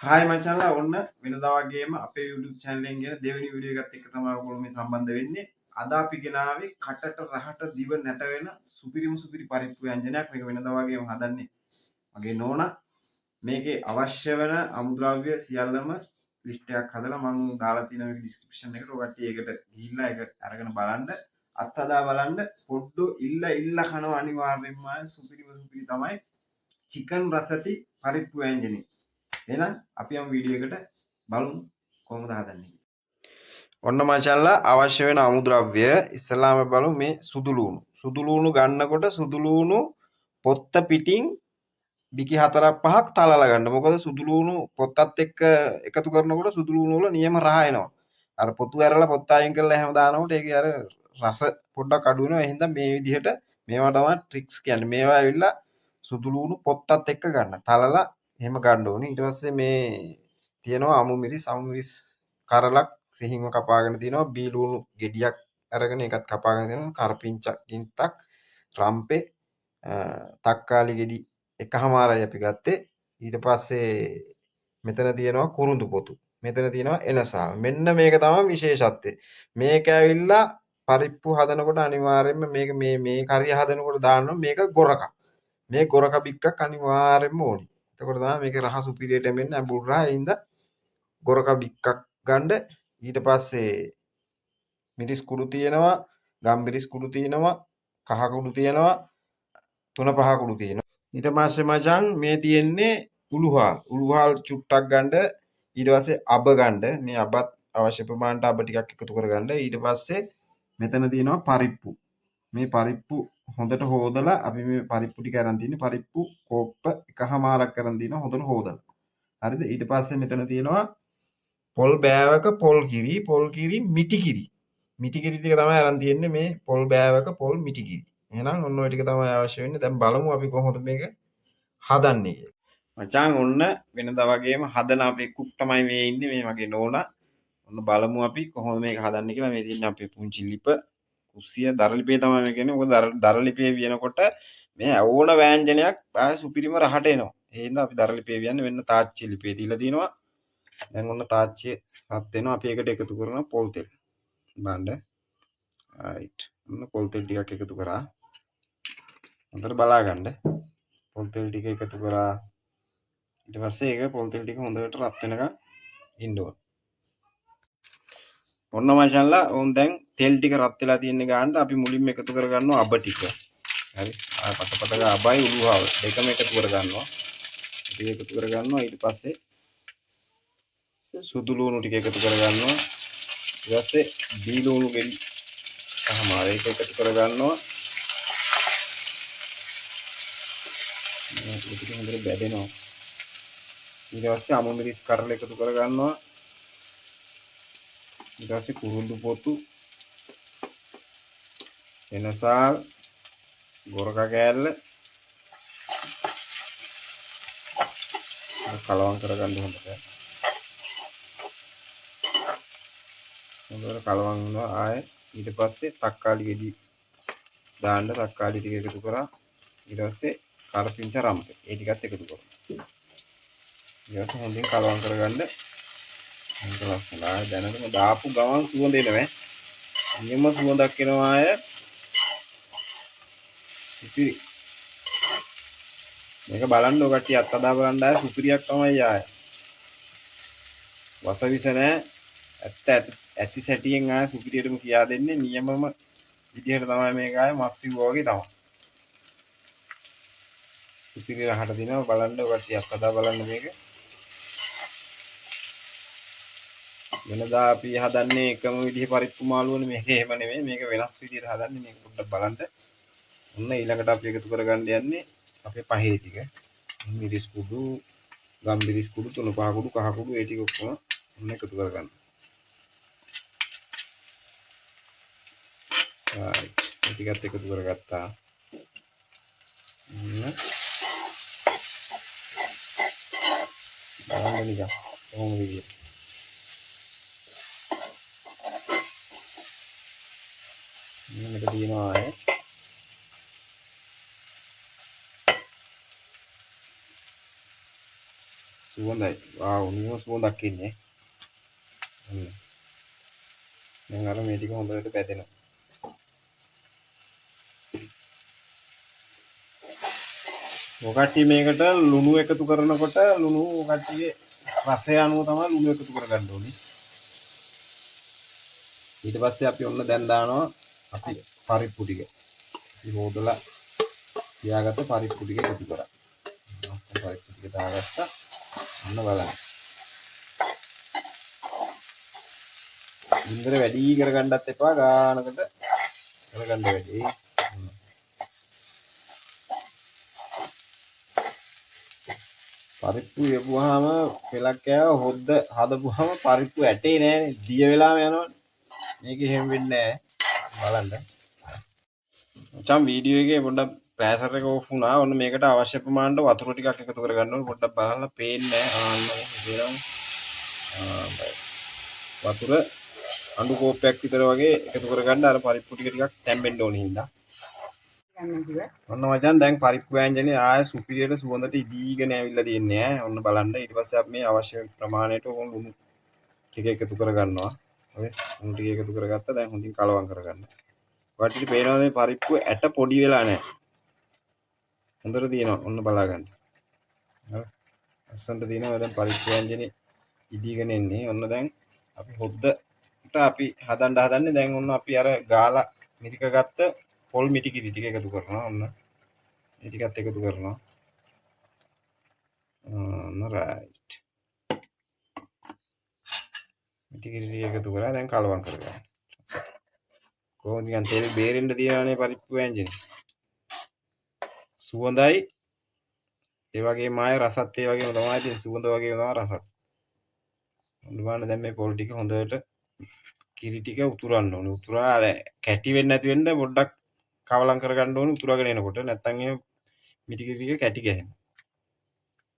Hi මචංලා ඔන්න වෙනදා වගේම අපේ YouTube channel එකෙන් ගෙන දෙවෙනි වීඩියෝ එකත් එක්ක තමයි ඔයගොල්ලෝ මේ සම්බන්ධ වෙන්නේ. අද අපි ගෙනාවේ කටට රහට දිව නැට වෙන සුපිරි පරිප්පු ව්‍යංජනයක්. මේක වෙනදා වගේම හදන්නේ මගේ නෝනා. මේකේ අවශ්‍ය වෙන අමුද්‍රව්‍ය සියල්ලම ලිස්ට් එකක් හදලා මම දාලා තියෙනවා මේක description එකට. ඔය කට්ටිය ඒකට ගිහිල්ලා ඒක අරගෙන බලන්න. අත්හදා බලන්න පොඩ්ඩෝ ඉල්ල කනවා අනිවාර්යෙන්ම සුපිරි තමයි චිකන් රසති පරිප්පු ව්‍යංජනේ. එහෙනම් අපි යමු වීඩියෝ එකට බලමු කොහොමද හදන්නේ. ඔන්න මචංලා අවශ්‍ය වෙන අමුද්‍රව්‍ය ඉස්සලාම බලමු මේ සුදු ලූණු. සුදු ලූණු ගන්නකොට සුදු ලූණු පොත්ත පිටින් බිකි 4-5ක් තලලා ගන්න. මොකද සුදු ලූණු පොත්තත් එක්ක එකතු කරනකොට සුදු ලූණු වල නියම රහ එනවා. අර පොතු ඇරලා පොත්ත අයින් කරලා එහෙම දානකොට ඒකේ අර රස පොඩ්ඩක් අඩු වෙනවා. ඒ හින්දා මේ විදිහට මේවා තමයි ට්‍රික්ස් කියන්නේ. මේවා ඇවිල්ලා සුදු ලූණු පොත්තත් එක්ක ගන්න. තලලා එහෙම ගන්න ඕනේ. ඊට පස්සේ මේ තියෙනවා අමු මිරිස් කරලක් සිහින්ව කපාගෙන තියෙනවා. බී ලූණු ගෙඩියක් අරගෙන ඒකත් කපාගෙන තියෙනවා. කරපිංචක් ගින්තක් රම්පේ තක්කාලි ගෙඩි එකහමාරයි අපි ගත්තේ. ඊට පස්සේ මෙතන තියෙනවා කුරුඳු පොතු. මෙතන තියෙනවා එනසාල්. මෙන්න මේක තමයි විශේෂත්වය. මේක ඇවිල්ලා පරිප්පු හදනකොට අනිවාර්යයෙන්ම මේක මේ කරිය හදනකොට දාන්න මේක ගොරක. මේ ගොරක බික්කක් අනිවාර්යයෙන්ම ඕනි. එතකොට තමයි මේක රහ සුපිරියට එන්නේ අඹුල් රහ. ඒ හින්දා ගොරක බික්කක් ගන්න. ඊට පස්සේ මිරිස් කුඩු තියෙනවා, ගම්මිරිස් කුඩු තියෙනවා, කහ කුඩු තියෙනවා, 3-5 කුඩු තියෙනවා. ඊට පස්සේ මචං මේ තියෙන්නේ උළුහාල් චුට්ටක් ගන්න. ඊට පස්සේ අබ ගන්න. මේ අබත් අවශ්‍ය ප්‍රමාණයට අබ ටිකක් එකතු කරගන්න. ඊට පස්සේ මෙතන තියෙනවා පරිප්පු. මේ පරිප්පු හොඳට හොදලා අපි මේ පරිප්පු ටික අරන් තින්නේ පරිප්පු කෝප්ප එකහමාරක් අරන් තිනවා හොඳට හොදලා. හරිද? ඊට පස්සේ මෙතන තියෙනවා පොල් බෑවක පොල් කිරි මිටි කිරි. මිටි කිරි ටික තමයි අරන් තියෙන්නේ මේ පොල් බෑවක පොල් මිටි කිරි. එහෙනම් ඔන්න ඔය ටික තමයි අවශ්‍ය වෙන්නේ. දැන් බලමු අපි කොහොමද මේක හදන්නේ කියලා. මචං ඔන්න වෙනදා වගේම හදන අපේ කුක් තමයි මේ ඉන්නේ මේ මගේ නෝනා. ඔන්න බලමු අපි කොහොමද මේක හදන්නේ කියලා. මේ තියෙන්නේ අපේ පුංචි ලිප. කුස්සිය දරලිපේ තමයි මේ කියන්නේ. මොකද දරලිපේ වියනකොට මේ ඕන ව්‍යංජනයක් ආය සුපිරිම රහට එනවා. ඒ හින්දා අපි දරලිපේ වියන්නේ වෙන්න තාච්චි ලිපේ දීලා තිනවා. දැන් ඔන්න තාච්චිය රත් වෙනවා. අපි ඒකට එකතු කරනවා පොල් තෙල්. බලන්න. රයිට්. ඔන්න පොල් තෙල් ටිකක් එකතු කරා. හොඳට බලා ගන්න. පොල් තෙල් ටික එකතු කරා. ඊට පස්සේ ඒක පොල් තෙල් ටික හොඳට රත් වෙනකන් ඉන්න ඕන. ඔන්න මචංලා ඕන් දැන් තෙල් ටික රත් වෙලා තියෙන ගානට අපි මුලින්ම එකතු කරගන්නවා අබ ටික. හරි. ආ පට අබයි උළුහාව දෙකම එකතු කරගන්නවා. ටික එකතු කරගන්නවා. ඊට පස්සේ සුදු ලූණු ටික එකතු කරගන්නවා. ඊට පස්සේ බී ලූණු ගෙඩි අහමාර ඒක එකතු කරගන්නවා. මේක ටික හොඳට බැදෙනවා. ඊට පස්සේ අමු මිරිස් කරල එකතු කරගන්නවා. ඊට පස්සේ කුරුඳු පොතු එනසාල් ගොරක කෑල්ල කලවම් කරගන්න හොඳට. හොඳට කලවම් වුණා ආයේ ඊට පස්සේ තක්කාලි ගෙඩි දාන්න තක්කාලි ටික එකතු කරා. ඊට පස්සේ කරපිංච රම්පේ ඒ ටිකත් එකතු කරා. ඊට පස්සේ හොඳින් කලවම් කරගන්න. හොඳට ලස්සනයි. දැනටම දාපු ගමන් සුවඳ එනවා. නියම සුවඳක් එනවා ආය. ඉතින් මේක බලන්න ඔය කට්ටිය අත්හදා බලන්න ආය සුපිරියක් තමයි ආය. වසවිස නැහැ. ඇති සැටියෙන් ආය සුපිරියටම කියා දෙන්නේ නියමම විදිහට තමයි මේක ආය මස් සිව්වා වගේ තමයි. සුපිරි රහට දිනවා බලන්න ඔය කට්ටිය අත්හදා බලන්න මේක. වෙනදා අපි හදන්නේ එකම විදිහේ පරිප්පු මාළුවනේ මේක එහෙම නෙමෙයි මේක වෙනස් විදිහට හදන්නේ මේක පොඩ්ඩක් බලන්න. ඔන්න ඊළඟට අපි එකතු කරගන්න යන්නේ අපේ පහේ ටික. මිරිස් කුඩු, ගම්මිරිස් කුඩු, 3-5 කුඩු, කහ කුඩු ඒ ටික ඔක්කොම ඔන්න එකතු කරගන්න. right. ඒ ටිකත් එකතු කරගත්තා. බලන්න නිකන් කොහොමද කියලා. මේක තියෙනවා ආයේ සුවඳයි. ආ උණුම සුවඳක් එන්නේ. දැන් අර මේ ටික හොඳට පැදෙනවා. ඔකට්ටිය මේකට ලුණු එකතු කරනකොට ලුණු ඔකට්ටියේ රසය අනුව තමයි ලුණු එකතු කරගන්න ඕනේ. ඊට පස්සේ අපි ඔන්න දැන් දානවා අපි පරිප්පු ටික. ඉතින් හොදලා තියාගත්ත පරිප්පු ටික එකතු කරා. පරිප්පු ටික දාගත්තා. ඔන්න බලන්න. ඉන්දර වැඩි කරගන්නත් එපා ගානකට කරගන්න වැඩි. පරිප්පු යපුවාම පෙලක් කෑව හොද්ද හදපුවාම පරිප්පු ඇටේ නෑනේ දිය වෙලාම යනවනේ. මේක එහෙම වෙන්නේ නෑ. බලන්න. මචං වීඩියෝ එකේ පොඩ්ඩක් ප්‍රෑසර් එක ඕෆ් වුණා. ඔන්න මේකට අවශ්‍ය ප්‍රමාණයට වතුර ටිකක් එකතු කරගන්න ඕනේ. පොඩ්ඩක් බලන්න පේන්නේ නෑ. වතුර අඬු කෝප්පයක් විතර වගේ එකතු කරගන්න අර පරිප්පු ටික තැම්බෙන්න ඕනේ හින්දා. ඔන්න මචං දැන් පරිප්පු වෑංජනේ ආය සුපිරියට සුවඳට ඉදීගෙන ඇවිල්ලා තියෙන්නේ ඈ. ඔන්න බලන්න ඊට පස්සේ අපි මේ අවශ්‍ය ප්‍රමාණයට ඕන ලුණු ටික එකතු කරගන්නවා. හරි. ලුණු ටික එකතු කරගත්තා. දැන් හොඳින් කලවම් කරගන්න. ඔයාලට පේනවද මේ පරිප්පුව ඇට පොඩි වෙලා නැහැ. හොඳට තියෙනවා. ඔන්න බලා ගන්න. හරි. අස්සන්ට තියෙනවා දැන් පරිප්පු වෑංජනේ ඉදීගෙන එන්නේ. ඔන්න දැන් අපි හොද්දට අපි හදන්නේ දැන් ඔන්න අපි අර ගාලා මිරික ගත්ත පොල් මිටි කිරි ටික එකතු කරනවා. ඔන්න මේ ටිකත් එකතු කරනවා. ඔන්න රයිට්. මිටි කිරි ටික එකතු කරලා දැන් කලවම් කරගන්න. කොහොමද නිකන් තෙල් බේරෙන්න තියනනේ පරිප්පු වෑංජනේ. සුවඳයි ඒ වගේම ආය රසත් ඒ වගේම තමයි තියෙන්නේ. සුවඳ වගේම තමයි රසත්. ඔන්න බලන්න දැන් මේ පොල් ටික හොඳට කිරි ටික උතුරන්න ඕනේ. උතුරලා අර කැටි වෙන්නේ නැති වෙන්න පොඩ්ඩක් කවලම් කරගන්න ඕනේ උතුරගෙන එනකොට. නැත්තම් එහෙම මිටි කිරි ටික කැටි ගහනවා.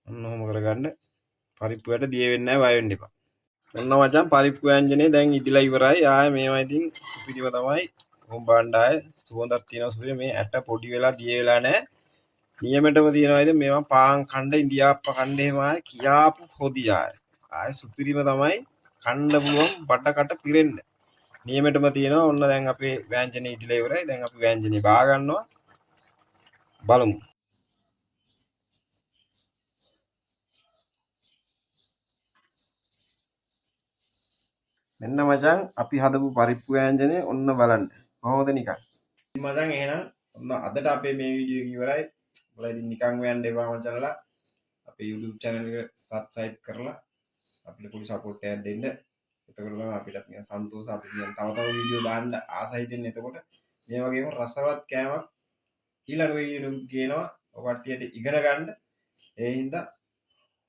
ඔන්න ඔහොම කරගන්න. පරිප්පුවට දිය වෙන්නේ නැහැ, බය වෙන්න එපා. ඔන්න මචං පරිප්පු වෑංජනේ දැන් ඉදිලා ඉවරයි. ආයේ මේවා ඉතින් සුපිරිව තමයි හොම්බාන්න ආයේ සුවඳක් තියෙනවා. සුපිරි මේ ඇට පොඩි වෙලා දිය වෙලා නැහැ. නියමෙටම තියනවා ඉතින් මේවා පාන් කණ්ඩ ඉන්දියාප්ප කණ්ඩ එහෙම ආයේ කියාපු හොදි ආයේ සුපිරිම තමයි කන්න පුළුවන් බඩකට පිරෙන්න. නියමෙටම තියෙනවා. ඔන්න දැන් අපේ වෑංජනේ ඉදිලා ඉවරයි. දැන් අපි වෑංජනේ බා ගන්නවා. බලමු. මෙන්න මචං අපි හදපු පරිප්පු වෑංජනේ ඔන්න බලන්න. කොහොමද නිකන්. මචං එහෙනම් ඔන්න අදට අපේ මේ වීඩියෝ එක ඉවරයි. ඔයාලා ඉතින් නිකන් හොයන්න එපා මචංලා. අපේ YouTube channel එක subscribe කරලා අපිට පොඩි support එකක් දෙන්න. එතකොට තමයි අපිටත් නිකන් සන්තෝෂ අපි නිකන් තව තව වීඩියෝ දාන්න ආසයි දෙන්නේ. එතකොට මේ වගේම රසවත් කෑමක් ඊළඟ වීඩියෝ එකේ ගේනවා. ඔය කට්ටියට ඉගෙන ගන්න. ඒ හින්දා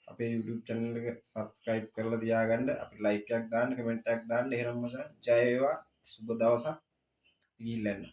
අපේ YouTube channel එක subscribe කරලා තියාගන්න. අපිට like එකක් දාන්න, comment එකක් දාන්න. එහෙනම් මචං ජය වේවා. සුබ දවසක්. ගිහිල්ලා එන්න.